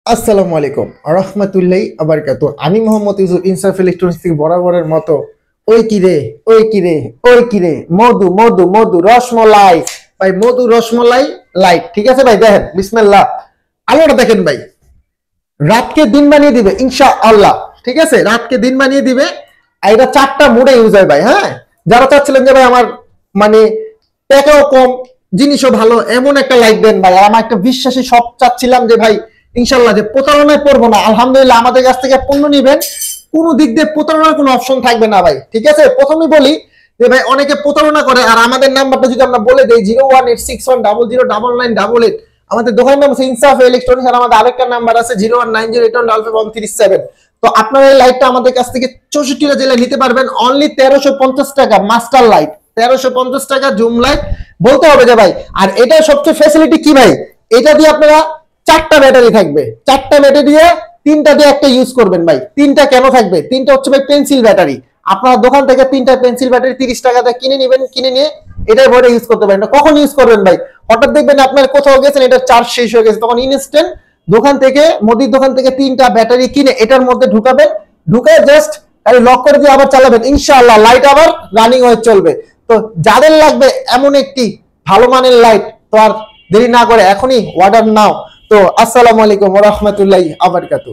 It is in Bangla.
আসসালামু আলাইকুম রহমতুল্লাহি আবারকাতু। আমি মোহাম্মদ ইউসুফ ইনসাফ ইলেকট্রনিক্স থেকে বরাবরের মতো ওই কিরে ওই কিরে ওই কিরে মধু মধু মধু রসমলাই ভাই, মধু রসমলাই লাইট। ঠিক আছে ভাই, দেখেন বিসমিল্লাহ, আলোটা দেখেন ভাই, রাতকে দিন বানিয়ে দিবে ইনশাআল্লাহ। ঠিক আছে, রাতকে দিন বানিয়ে দিবে। আর এটা 4টা মোডে ইউজ হয় ভাই। হ্যাঁ, যারা চাচ্ছিলেন যে ভাই আমার মানে টাকাও কম জিনিসও ভালো, এমন একটা লাইট দেন ভাই। আর আমার একটা বিশ্বাসী সব চাচ্ছিলাম যে ভাই ইনশাল্লাহ যে প্রতারণায় পড়বো না। আলহামদুলিল্লাহ আমাদের কাছ থেকে পণ্য নিবেন, কোনো দিক দিয়ে প্রতারণার কোনো অপশন থাকবে না ভাই। ঠিক আছে, প্রথমেই বলি যে ভাই অনেকে প্রতারণা করে। আর আমাদের নাম্বারটা যদি আমরা বলে দেই 01861009988, আমাদের দোকানের নাম হচ্ছে ইনসাফ ইলেকট্রনিক্স। আর আমাদের আরেকটা নাম্বার আছে 019081137। তো আপনারা এই লাইটটা আমাদের কাছ থেকে 64টা জেলায় নিতে পারবেন অনলি 1350 টাকা। মাস্টার লাইট 1350 টাকা, জুম লাইট বলতে হবে যে ভাই। আর এটা সবচেয়ে ফ্যাসিলিটি কি ভাই, এটা দিয়ে আপনারা 4টা ব্যাটারি থাকবে। 4টা ব্যাটারি দিয়ে 3টা দিয়ে একটা ইউজ করবেন ভাই। 3টা কেন থাকবে? 3টা হচ্ছে ভাই পেন্সিল ব্যাটারি। আপনার দোকান থেকে 3টা পেন্সিল ব্যাটারি 30 টাকা দিয়ে কিনে নেবেন, কিনে নিয়ে এটাই ভরে ইউজ করতে পারেন। কখন ইউজ করবেন ভাই? হঠাৎ দেখবেন আপনার কোথাও গেছেন, এটা চার্জ শেষ হয়ে গেছে, তখন ইনস্ট্যান্ট দোকান থেকে, মুদির দোকান থেকে 3টা ব্যাটারি কিনে এটার মধ্যে ঢুকাবেন, ঢুকে জাস্ট লক করে দিয়ে আবার চালাবেন, ইনশাআল্লাহ লাইট আবার রানিং হয়ে চলবে। তো যাদের লাগবে এমন একটি ভালো মানের লাইট, তো আর দেরি না করে এখনই অর্ডার নাও। তো আসসালামু আলাইকুম ওয়া রাহমাতুল্লাহি ওয়া বারাকাতুহু।